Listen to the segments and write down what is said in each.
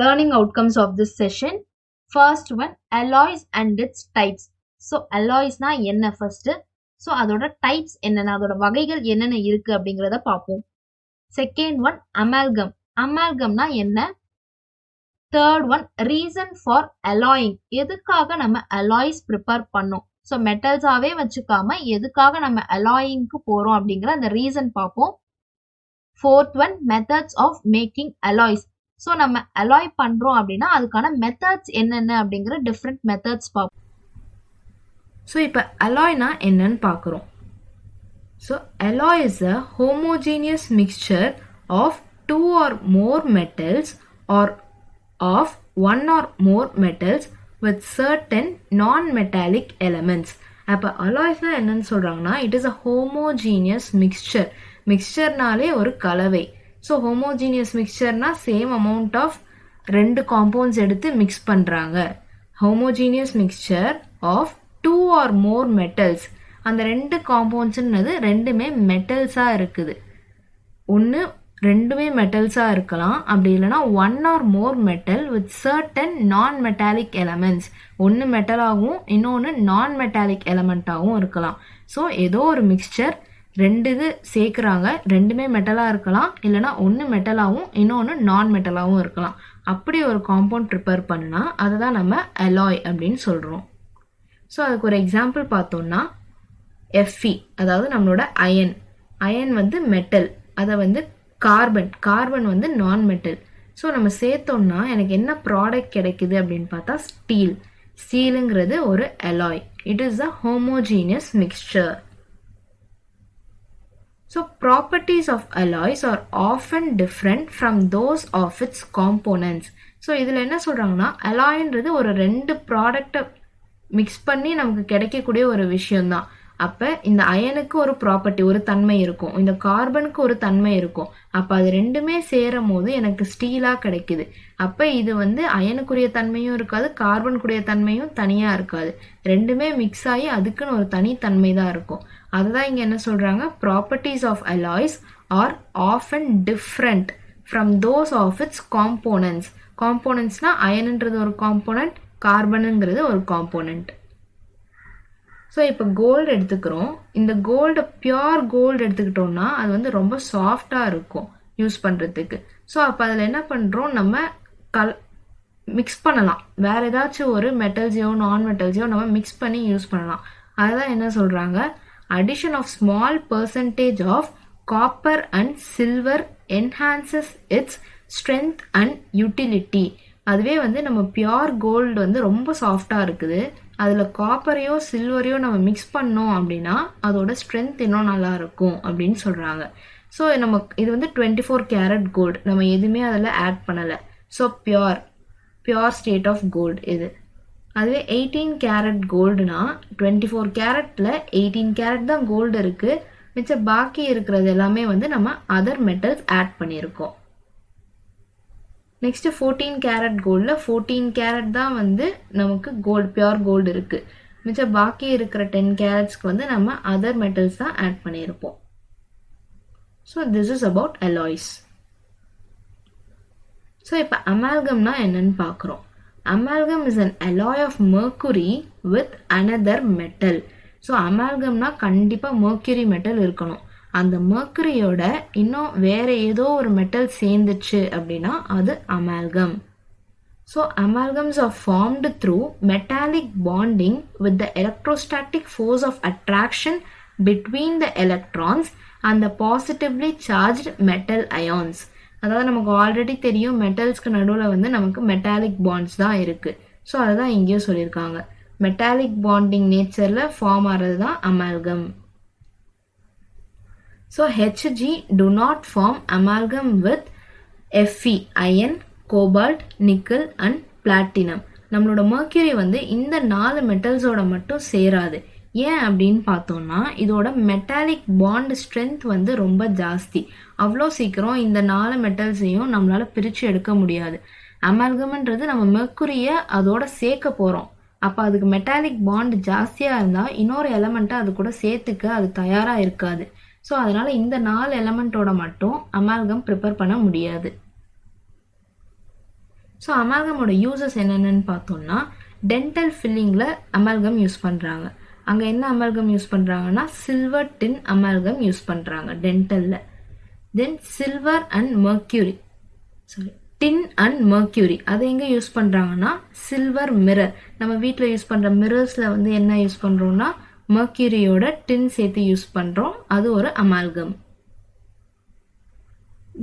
learning outcomes of this session. First one, alloys and its types. So alloys na என்ன first, so அதோட types என்னென்ன, அதோட வகைகள் என்னென்ன இருக்கு அப்படிங்கறத பார்ப்போம். Second one, amalgam. Amalgam na என்ன. Third one, reason for alloying. எதுக்காக நம்ம alloys prepare பண்ணோம். So metals ஆவே வச்சுக்காம எதுக்காக நம்ம alloyingக்கு போறோம் அப்படிங்கிற அந்த reason பார்ப்போம். Fourth one, methods of making alloys. So நம்ம alloy பண்றோம் அப்படின்னா அதுக்கான methods என்னென்ன அப்படிங்கிற different methods பார்ப்போம். So இப்போ alloyனா என்னன்னு பார்க்குறோம். So alloy is a homogeneous mixture of two or more metals or of one or more metals with certain non-metallic elements. அப்போ alloysனா என்னன்னு சொல்றாங்கன்னா it is a homogeneous mixture. மிக்சர்னாலே ஒரு கலவை. ஸோ ஹோமோஜீனியஸ் மிக்சர்னா சேம் அமௌண்ட் ஆஃப் ரெண்டு compounds எடுத்து mix பண்ணுறாங்க. Homogeneous mixture of two or more metals. அந்த ரெண்டு காம்பவுண்ட்ஸ்ன்றது ரெண்டுமே மெட்டல்ஸாக இருக்குது. ஒன்று ரெண்டுமே மெட்டல்ஸாக இருக்கலாம், அப்படி இல்லைனா one or more metal with certain non metallic elements. ஒன்று மெட்டலாகவும் இன்னொன்று நான் மெட்டாலிக் எலமெண்ட்டாகவும் இருக்கலாம். ஸோ ஏதோ ஒரு மிக்சர் ரெண்டு இது சேர்க்குறாங்க, ரெண்டுமே மெட்டலாக இருக்கலாம், இல்லைனா ஒன்று மெட்டலாகவும் இன்னொன்று நான் மெட்டலாகவும் இருக்கலாம். அப்படி ஒரு காம்பவுண்ட் ப்ரிப்பேர் பண்ணுனா அதை தான் நம்ம அலாய் அப்படின்னு சொல்கிறோம். ஸோ அதுக்கு ஒரு எக்ஸாம்பிள் பார்த்தோம்னா Fe, அதாவது நம்மளோட அயன். அயன் வந்து மெட்டல், அதை வந்து கார்பன் வந்து நான் மெட்டல். ஸோ நம்ம சேர்த்தோம்னா எனக்கு என்ன ப்ராடக்ட் கிடைக்குது அப்படின்னு பார்த்தா ஸ்டீல். ஸ்டீலுங்கிறது ஒரு alloy. It is a homogeneous mixer. So properties of alloys are often different from those of its components. So இதில் என்ன சொல்கிறாங்கன்னா அலாய்ன்றது ஒரு ரெண்டு ப்ராடக்டை மிக்ஸ் பண்ணி நமக்கு கிடைக்கக்கூடிய ஒரு விஷயம்தான். அப்போ இந்த அயனுக்கு ஒரு ப்ராப்பர்ட்டி, ஒரு தன்மை இருக்கும், இந்த கார்பனுக்கு ஒரு தன்மை இருக்கும். அப்போ அது ரெண்டுமே சேரும் போது எனக்கு ஸ்டீலாக கிடைக்குது. அப்போ இது வந்து அயனுக்குரிய தன்மையும் இருக்காது, கார்பனுக்குரிய தன்மையும் தனியாக இருக்காது. ரெண்டுமே மிக்ஸ் ஆகி அதுக்குன்னு ஒரு தனித்தன்மை தான் இருக்கும். அதுதான் இங்கே என்ன சொல்கிறாங்க, properties of alloys are often different from those of its components. காம்போனன்ட்ஸ்னால் அயனுன்றது ஒரு காம்போனன்ட், கார்பனுங்கிறது ஒரு காம்போனன்ட். ஸோ இப்போ கோல்டு எடுத்துக்கிறோம். இந்த கோல்டு பியோர் கோல்டு எடுத்துக்கிட்டோம்னா அது வந்து ரொம்ப சாஃப்டாக இருக்கும் யூஸ் பண்ணுறதுக்கு. ஸோ அப்போ அதில் என்ன பண்ணுறோம், நம்ம மிக்ஸ் பண்ணலாம். வேறு ஏதாச்சும் ஒரு மெட்டல்ஸையோ நான் மெட்டல்ஸையோ நம்ம மிக்ஸ் பண்ணி யூஸ் பண்ணலாம். அதுதான் என்ன சொல்கிறாங்க, addition of small percentage of copper and silver enhances its strength and utility. அதுவே வந்து நம்ம பியோர் கோல்டு வந்து ரொம்ப சாஃப்டாக இருக்குது, அதில் காப்பரையோ சில்வரையோ நம்ம மிக்ஸ் பண்ணோம் அப்படின்னா அதோட ஸ்ட்ரென்த் இன்னும் நல்லா இருக்கும் அப்படின்னு சொல்கிறாங்க. ஸோ நமக்கு இது வந்து 24 கேரட் கோல்டு, நம்ம எதுவுமே அதில் ஆட் பண்ணலை. So pure state of gold இது. அதுவே 18 கேரட் கோல்டுனா 24 கேரட்டில் 18 கேரட் தான் கோல்டு இருக்குது, மிச்சம் பாக்கி இருக்கிறது எல்லாமே வந்து நம்ம அதர் மெட்டல்ஸ் ஆட் பண்ணியிருக்கோம். நெக்ஸ்ட்டு 14 கேரட் கோல்டில் 14 கேரட் தான் வந்து நமக்கு கோல்டு, பியோர் கோல்டு இருக்குது. மிச்சம் பாக்கி இருக்கிற 10 கேரட்ஸ்க்கு வந்து நம்ம அதர் மெட்டல்ஸ் தான் ஆட் பண்ணியிருப்போம். So this is about alloys. So இப்போ அமால்கம்னா என்னன்னு பார்க்குறோம். Amalgam is an alloy of mercury with another metal. So அமால்கம்னா கண்டிப்பாக mercury மெட்டல் இருக்கணும். அந்த mercuryயோட இன்னும் வேற ஏதோ ஒரு மெட்டல் சேர்ந்துச்சு அப்படின்னா அது amalgam. So amalgams are formed through metallic bonding with the electrostatic force of attraction between the electrons and the positively charged metal ions. அதாவது நமக்கு ஆல்ரெடி தெரியும் மெட்டல்ஸ்க்கு நடுவில் வந்து நமக்கு மெட்டாலிக் பாண்ட்ஸ் தான் இருக்குது. ஸோ அதுதான் இங்கேயும் சொல்லியிருக்காங்க, மெட்டாலிக் பாண்டிங் நேச்சரில் ஃபார்ம் ஆகிறது தான் amalgam. So Hg do not form amalgam with Fe, iron, cobalt, nickel and platinum. நம்மளோட mercury வந்து இந்த 4 மெட்டல்ஸோட மட்டும் சேராது. ஏன் அப்படின்னு பார்த்தோம்னா இதோட மெட்டாலிக் பாண்ட் ஸ்ட்ரென்த் வந்து ரொம்ப ஜாஸ்தி. அவ்வளோ சீக்கிரம் இந்த 4 மெட்டல்ஸையும் நம்மளால் பிரித்து எடுக்க முடியாது. அமால்கம்ன்றது நம்ம மெர்க்குரியை அதோட சேர்க்க போகிறோம். அப்போ அதுக்கு மெட்டாலிக் பாண்ட் ஜாஸ்தியாக இருந்தால் இன்னொரு எலமெண்ட்டை அது கூட சேர்த்துக்க அது தயாராக இருக்காது. ஸோ அதனால் இந்த 4 எலமெண்ட்டோட மட்டும் அமால்கம் ப்ரிப்பேர் பண்ண முடியாது. ஸோ அமால்கமோட யூசஸ் என்னென்னு பார்த்தோம்னா டென்டல் ஃபில்லிங்கில் அமால்கம் யூஸ் பண்ணுறாங்க. அங்கே என்ன அமால்கம் யூஸ் பண்ணுறாங்கன்னா சில்வர் டின் அமால்கம் யூஸ் பண்ணுறாங்க டென்டலில். Then silver and mercury tin and mercury அதை எங்கே யூஸ் பண்ணுறாங்கன்னா சில்வர் மிரர். நம்ம வீட்டில் யூஸ் பண்ணுற மிரர்ஸில் வந்து என்ன யூஸ் பண்ணுறோம்னா மர்க்யூரியோட டின் சேர்த்து யூஸ் பண்ணுறோம். அது ஒரு அமால்கம்.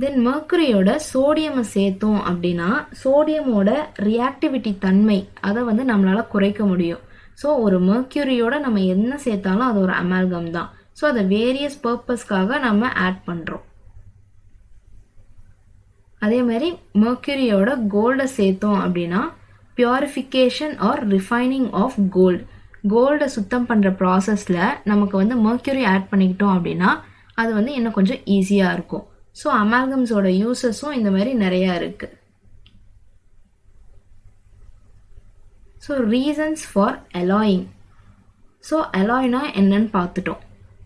தென் மர்க்குரியோட சோடியமை சேர்த்தோம் அப்படின்னா சோடியமோட ரியாக்டிவிட்டி தன்மை அதை வந்து நம்மளால் குறைக்க முடியும். ஸோ ஒரு மர்க்யூரியோட நம்ம என்ன சேர்த்தாலும் அது ஒரு அமால்கம் தான். ஸோ அதை வேரியஸ் பர்பஸ்க்காக நம்ம ஆட் பண்ணுறோம். அதே மாதிரி மர்க்யூரியோட கோல்டை சேர்த்தோம் அப்படின்னா பியூரிஃபிகேஷன் ஆர் ரிஃபைனிங் ஆஃப் கோல்டை சுத்தம் பண்ணுற ப்ராசஸில் நமக்கு வந்து மர்க்யூரி ஆட் பண்ணிக்கிட்டோம் அப்படின்னா அது வந்து இன்னும் கொஞ்சம் ஈஸியாக இருக்கும். ஸோ அமால்கம்ஸோட யூசஸும் இந்த மாதிரி நிறையா இருக்குது. So reasons for alloying. So அலாய்னா என்னன்னு பார்த்துட்டோம்.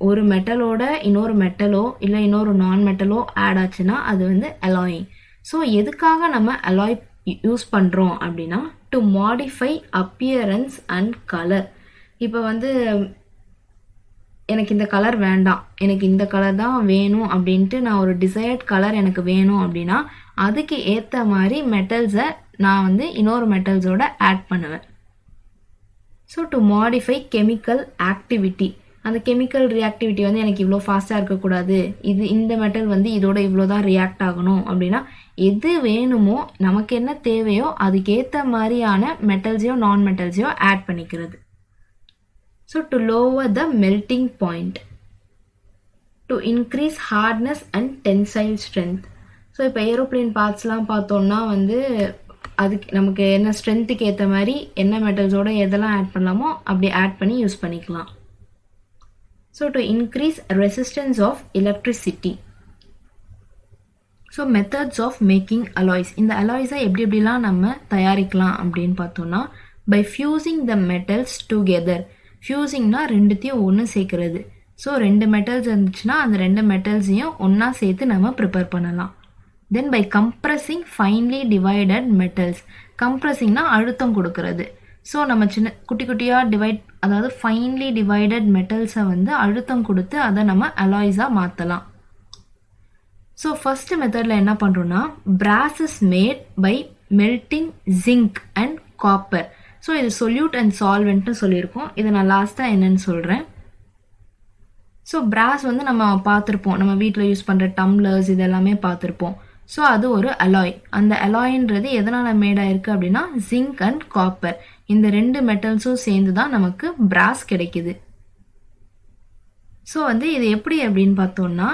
ஒரு மெட்டலோட இன்னொரு மெட்டலோ இல்லை இன்னொரு நான் மெட்டலோ ஆட் ஆச்சுன்னா அது வந்து அலாயிங். ஸோ எதுக்காக நம்ம அலாய் யூஸ் பண்ணுறோம் அப்படின்னா to modify appearance and colour. இப்போ வந்து எனக்கு இந்த கலர் வேண்டாம், எனக்கு இந்த கலர் தான் வேணும் அப்படின்ட்டு நான் ஒரு டிசைர்ட் கலர் எனக்கு வேணும் அப்படின்னா அதுக்கு ஏற்ற மாதிரி மெட்டல்ஸை நான் வந்து இன்னொரு மெட்டல்ஸோட ஆட் பண்ணுவேன். So to modify chemical activity. அந்த கெமிக்கல் ரியாக்டிவிட்டி வந்து எனக்கு இவ்வளோ ஃபாஸ்ட்டாக இருக்கக்கூடாது, இந்த மெட்டல் வந்து இதோட இவ்வளோ தான் ரியாக்ட் ஆகணும் அப்படின்னா எது வேணுமோ நமக்கு என்ன தேவையோ அதுக்கேற்ற மாதிரியான மெட்டல்ஸையோ நான் மெட்டல்ஸையோ ஆட் பண்ணிக்கிறது. So to lower the melting point, to increase hardness and tensile strength. So இப்போ ஏரோப்ளேன் பார்ட்ஸ்லாம் பார்த்தோம்னா வந்து அதுக்கு நமக்கு என்ன ஸ்ட்ரென்த்துக்கு ஏற்ற மாதிரி என்ன மெட்டல்ஸோட எதெல்லாம் ஆட் பண்ணலாமோ அப்படி ஆட் பண்ணி யூஸ் பண்ணிக்கலாம். So to increase resistance of electricity. So methods of making alloys. இந்த அலாய்ஸை எப்படிலாம் நம்ம தயாரிக்கலாம் அப்படின்னு பார்த்தோம்னா by fusing the metals together. ஃபியூசிங்னா ரெண்டுத்தையும் ஒன்று சேர்க்கறது. ஸோ 2 மெட்டல்ஸ் இருந்துச்சுன்னா அந்த 2 மெட்டல்ஸையும் ஒன்றா சேர்த்து நம்ம ப்ரிப்பேர் பண்ணலாம். Then by compressing finely divided metals. கம்ப்ரஸிங்னா அழுத்தம் கொடுக்கறது. ஸோ நம்ம குட்டி குட்டியாக அதாவது ஃபைன்லி டிவைடட் மெட்டல்ஸை வந்து அழுத்தம் கொடுத்து அதை நம்ம அலாய்ஸாக மாற்றலாம். ஸோ ஃபஸ்ட்டு மெத்தடில் என்ன பண்ணுறோன்னா brass is made by melting zinc and copper. So இது சொல்யூட் அண்ட் சால்வெண்ட்னு சொல்லியிருக்கோம். இதை நான் லாஸ்ட்டாக என்னன்னு சொல்கிறேன். ஸோ பிராஸ் வந்து நம்ம பார்த்துருப்போம், நம்ம வீட்டில் யூஸ் பண்ணுற டம்ளர்ஸ் இதெல்லாமே பார்த்துருப்போம். ஸோ அது ஒரு அலாய். அந்த அலாயின்றது எதனால் மேடாக இருக்குது அப்படின்னா ஜிங்க் அண்ட் காப்பர். இந்த 2 மெட்டல்ஸும் சேர்ந்து தான் நமக்கு பிராஸ் கிடைக்குது. ஸோ வந்து இது எப்படி அப்படின்னு பார்த்தோம்னா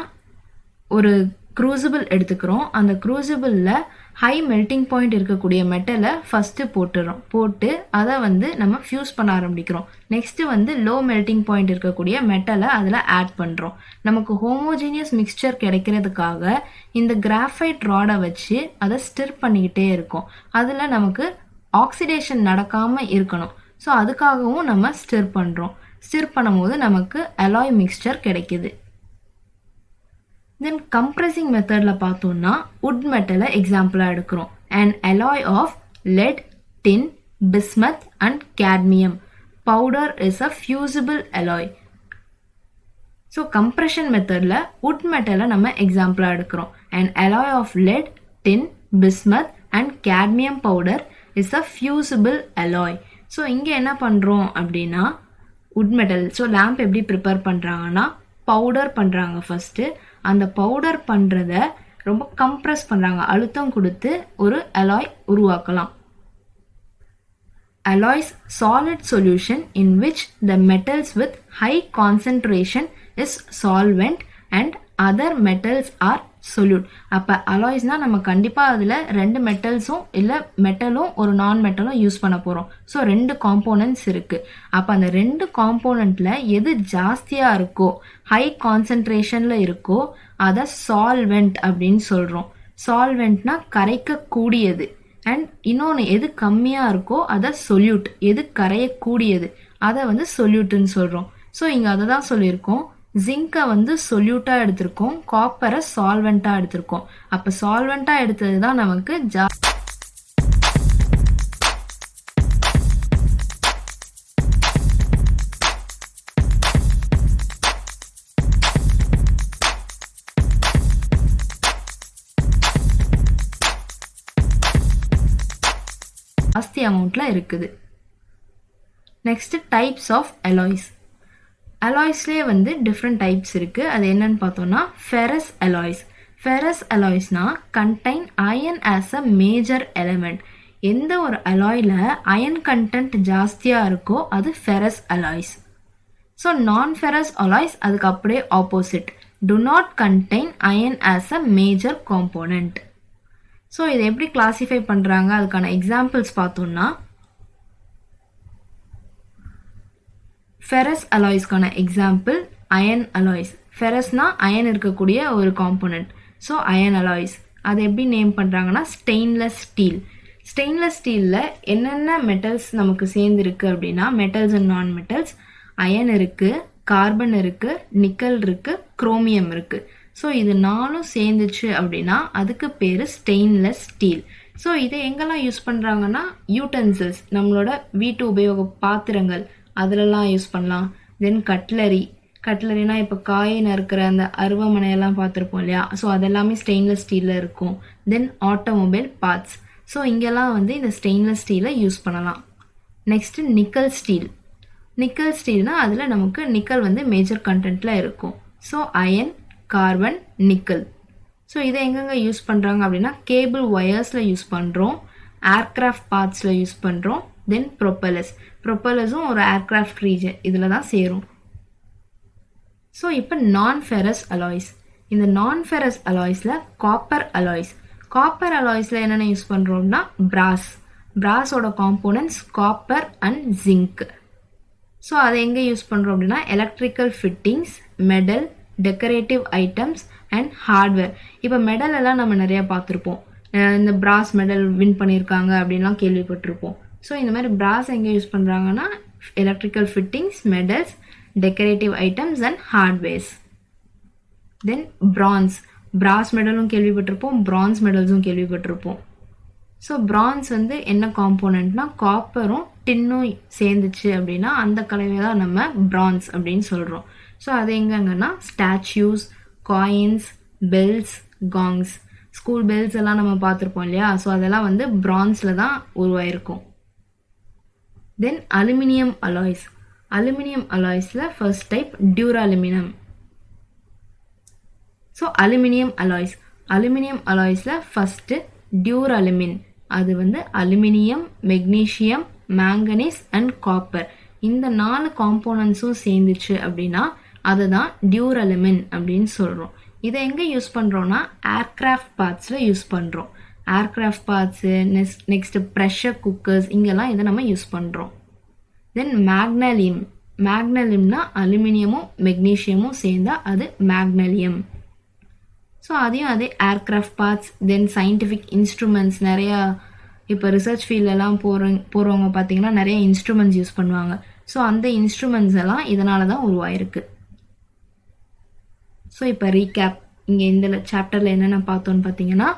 ஒரு க்ரூசிபிள் எடுத்துக்கிறோம். அந்த க்ரூசிபிளில் ஹை மெல்டிங் பாயிண்ட் இருக்கக்கூடிய மெட்டலை ஃபஸ்ட்டு போட்டு அதை வந்து நம்ம ஃபியூஸ் பண்ண ஆரம்பிக்கிறோம். நெக்ஸ்ட்டு வந்து லோ மெல்டிங் பாயிண்ட் இருக்கக்கூடிய மெட்டலை அதில் ஆட் பண்ணுறோம். நமக்கு ஹோமோஜீனியஸ் மிக்சர் கிடைக்கிறதுக்காக இந்த கிராஃபைட் ராடை வச்சு அதை ஸ்டிர் பண்ணிக்கிட்டே இருக்கோம். அதில் நமக்கு ஆக்சிடேஷன் நடக்காமல் இருக்கணும். ஸோ அதுக்காகவும் நம்ம ஸ்டிர் பண்ணுறோம். ஸ்டிர் பண்ணும்போது நமக்கு அலாய் மிக்சர் கிடைக்குது. தென் கம்ப்ரெசிங் மெத்தடில் பார்த்தோம்னா உட் மெட்டலை எக்ஸாம்பிளாக எடுக்கிறோம். And alloy of lead, tin, bismuth and cadmium powder is a fusible alloy. So compression மெத்தடில் உட் மெட்டலை நம்ம எக்ஸாம்பிளாக எடுக்கிறோம். And alloy of lead, tin, bismuth and cadmium powder is a fusible alloy. So இங்கே என்ன பண்ணுறோம் அப்படின்னா உட் மெட்டல். ஸோ லேம்ப் எப்படி ப்ரிப்பேர் பண்ணுறாங்கன்னா பவுடர் பண்ணுறாங்க ஃபஸ்ட்டு. அந்த பவுடர் பண்ணுறத ரொம்ப கம்ப்ரெஸ் பண்ணுறாங்க, அழுத்தம் கொடுத்து ஒரு அலாய் உருவாக்கலாம். Alloys solid solution in which the metals with high concentration is solvent and other metals are solute. அப்போ அலாய்ஸ்னால் நம்ம கண்டிப்பாக அதில் 2 மெட்டல்ஸும் இல்லை மெட்டலும் ஒரு நான் மெட்டலும் யூஸ் பண்ண போகிறோம். ஸோ 2 காம்போனன்ட்ஸ் இருக்குது. அப்போ அந்த 2 காம்போனண்ட்டில் எது ஜாஸ்தியாக இருக்கோ, ஹை கான்சன்ட்ரேஷனில் இருக்கோ அதை சால்வெண்ட் அப்படின்னு சொல்கிறோம். சால்வெண்ட்னா கரைக்கக்கூடியது. அண்ட் இன்னொன்று எது கம்மியாக இருக்கோ அதை சொல்யூட், எது கரையக்கூடியது அதை வந்து சொல்யூட்டுன்னு சொல்கிறோம். ஸோ இங்கே அதை தான் சொல்லியிருக்கோம். ஜிங்கை வந்து சொல்யூட்டாக எடுத்திருக்கோம், காப்பரை சால்வெண்ட்டாக எடுத்திருக்கோம். அப்போ சால்வெண்ட்டாக எடுத்தது தான் நமக்கு அமௌண்ட்டில் இருக்குது. Next types of alloys. அலாய்ஸ்லேயே வந்து டிஃப்ரெண்ட் டைப்ஸ் இருக்குது. அது என்னன்னு பார்த்தோம்னா ஃபெரஸ் அலாய்ஸ். ஃபெரஸ் அலாய்ஸ்னா contain iron as a major element. எந்த ஒரு அலாயில் அயன் கண்டென்ட் ஜாஸ்தியாக இருக்கோ அது ferrous alloys. So non ferrous alloys அதுக்கு அப்படியே opposite, do not contain iron as a major component. So இதை எப்படி கிளாஸிஃபை பண்ணுறாங்க, அதுக்கான எக்ஸாம்பிள்ஸ் பார்த்தோம்னா ஃபெரஸ் அலாய்ஸ்க்கான எக்ஸாம்பிள் அயன் அலாய்ஸ். ஃபெரஸ்னா அயன் இருக்கக்கூடிய ஒரு காம்போனன்ட், ஸோ அயன் அலாய்ஸ். அதை எப்படி நேம் பண்ணுறாங்கன்னா ஸ்டெயின்லெஸ் ஸ்டீல். ஸ்டெயின்லெஸ் ஸ்டீலில் என்னென்ன மெட்டல்ஸ் நமக்கு சேர்ந்துருக்கு அப்படின்னா metals and non metals, iron இருக்குது, கார்பன் இருக்குது, நிக்கல் இருக்குது, குரோமியம் இருக்குது. ஸோ இது 4ம் சேர்ந்துச்சு அப்படின்னா அதுக்கு பேர் ஸ்டெயின்லெஸ் ஸ்டீல். ஸோ இதை எங்கெல்லாம் யூஸ் பண்ணுறாங்கன்னா யூட்டன்சில்ஸ், நம்மளோட வீட்டு உபயோக பாத்திரங்கள் அதிலெல்லாம் யூஸ் பண்ணலாம். தென் கட்லரினா இப்போ காய் நறுக்கிற அந்த அருவமனையெல்லாம் பார்த்துருப்போம் இல்லையா, ஸோ அதெல்லாமே ஸ்டெயின்லெஸ் ஸ்டீலில் இருக்கும். தென் ஆட்டோமொபைல் பார்ட்ஸ், ஸோ இங்கெல்லாம் வந்து இந்த ஸ்டெயின்லெஸ் ஸ்டீலை யூஸ் பண்ணலாம். Next nickel steel. நிக்கல் ஸ்டீல்னால் அதில் நமக்கு நிக்கல் வந்து மேஜர் கண்டென்ட்டில் இருக்கும். So iron, carbon, nickel. So இதை எங்கெங்கே யூஸ் பண்ணுறாங்க அப்படின்னா கேபிள் ஒயர்ஸில் யூஸ் பண்ணுறோம், ஏர்க்ராஃப்ட் பார்ட்ஸில் யூஸ் பண்ணுறோம். தென் ப்ரொப்பலர்ஸும் ஒரு ஏர்க்ராஃப்ட் ரீஜன் இதில் தான் சேரும். ஸோ இப்போ நான் ஃபெரஸ் அலாய்ஸ். இந்த நான் ஃபெரஸ் அலாய்ஸில் காப்பர் அலாய்ஸ். காப்பர் அலாய்ஸில் என்னென்ன யூஸ் பண்ணுறோம்னா பிராஸோட components copper and zinc. So அதை எங்கே யூஸ் பண்ணுறோம் அப்படின்னா electrical fittings, medal, decorative items and hardware. இப்போ மெடல் எல்லாம் நம்ம நிறையா பார்த்துருப்போம், இந்த பிராஸ் மெடல் வின் பண்ணியிருக்காங்க அப்படின்லாம் கேள்விப்பட்டிருப்போம். ஸோ இந்த மாதிரி பிராஸ் எங்கே யூஸ் பண்ணுறாங்கன்னா electrical fittings, medals, decorative items and hardwares. Then brass மெடலும் கேள்விப்பட்டிருப்போம், பிரான்ஸ் மெடல்ஸும் கேள்விப்பட்டிருப்போம். ஸோ பிரான்ஸ் வந்து என்ன காம்போனன்ட்னா காப்பரும் டின்னும் சேர்ந்துச்சு அப்படின்னா அந்த கலவையை தான் நம்ம பிரான்ஸ் அப்படின்னு சொல்கிறோம். ஸோ அது எங்கங்கன்னா statues, coins, bells, gongs, school bells எல்லாம் நம்ம பார்த்துருப்போம் இல்லையா, ஸோ அதெல்லாம் வந்து பிரான்ஸில் தான் உருவாயிருக்கும். Then aluminium alloys. அலுமினியம் அலாய்ஸில் first type duraluminum. So aluminium அலாய்ஸில் ஃபஸ்ட்டு டியூராலுமின். அது வந்து aluminium, magnesium, manganese and copper, இந்த 4 காம்போனன்ட்ஸும் சேர்ந்துச்சு அப்படின்னா அதுதான் டியூராலுமின் அப்படின்னு சொல்கிறோம். இதை எங்கே யூஸ் பண்ணுறோன்னா ஏர்க்ராஃப்ட் பார்ட்ஸில் யூஸ் பண்ணுறோம். Aircraft parts, next pressure cookers, இங்கெல்லாம் இதை நம்ம யூஸ் பண்ணுறோம். தென் மேக்னலியம்னா அலுமினியமும் மெக்னீஷியமும் சேர்ந்தா அது மேக்னலியம். ஸோ அதையும் அதே ஏர்க்ராஃப்ட் பார்ட்ஸ். தென் சயின்டிஃபிக் இன்ஸ்ட்ருமெண்ட்ஸ், நிறையா இப்போ ரிசர்ச் ஃபீல்டெல்லாம் போகிறவங்க பார்த்தீங்கன்னா நிறைய இன்ஸ்ட்ருமெண்ட்ஸ் யூஸ் பண்ணுவாங்க. ஸோ அந்த இன்ஸ்ட்ருமெண்ட்ஸ் எல்லாம் இதனால தான் உருவாயிருக்கு. ஸோ இப்போ ரீகேப், இங்கே இந்த சாப்டரில் என்னென்ன பார்த்தோன்னு பார்த்தீங்கன்னா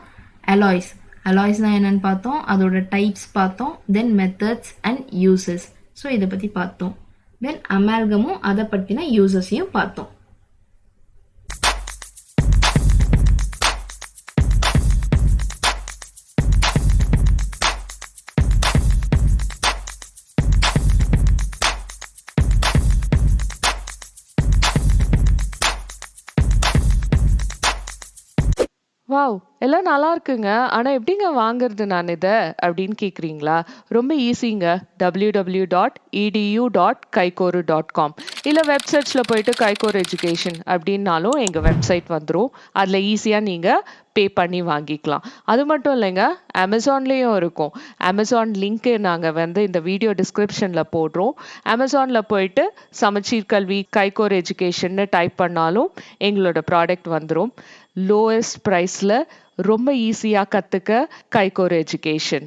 அலாய்ஸ்னால் என்னென்னு பார்த்தோம், அதோட டைப்ஸ் பார்த்தோம், தென் மெத்தட்ஸ் அண்ட் யூசஸ், ஸோ இதை பற்றி பார்த்தோம். தென் அமால்கமும் அதை பற்றின யூசஸையும் பார்த்தோம். வாவ்! எல்லாம் நல்லா இருக்குங்க. ஆனா எப்படிங்க வாங்குறது நான் இத? அப்படின்னு கேக்குறீங்களா? ரொம்ப ஈஸிங்க. www.edu.kaikoru.com இல்ல வெப்சைட்ஸ்ல போயிட்டு கைகோர் எஜுகேஷன் அப்படின்னாலும் எங்க வெப்சைட் வந்துரும். அதுல ஈஸியா நீங்க பே பண்ணி வாங்கிக்கலாம். அது மட்டும் இல்லைங்க, அமேசான்லயும் இருக்கும். அமேசான் லிங்க் நாங்க வந்து இந்த வீடியோ டிஸ்கிரிப்ஷன்ல போடுறோம். அமேசான்ல போயிட்டு சமச்சீர் கல்வி கைகோர் எஜுகேஷன் டைப் பண்ணாலும் எங்களோட ப்ராடக்ட் வந்துரும். லோவஸ்ட் ப்ரைஸ்ல ரொம்ப ஈஸியா கத்துக்க கைகோர் எஜுகேஷன்.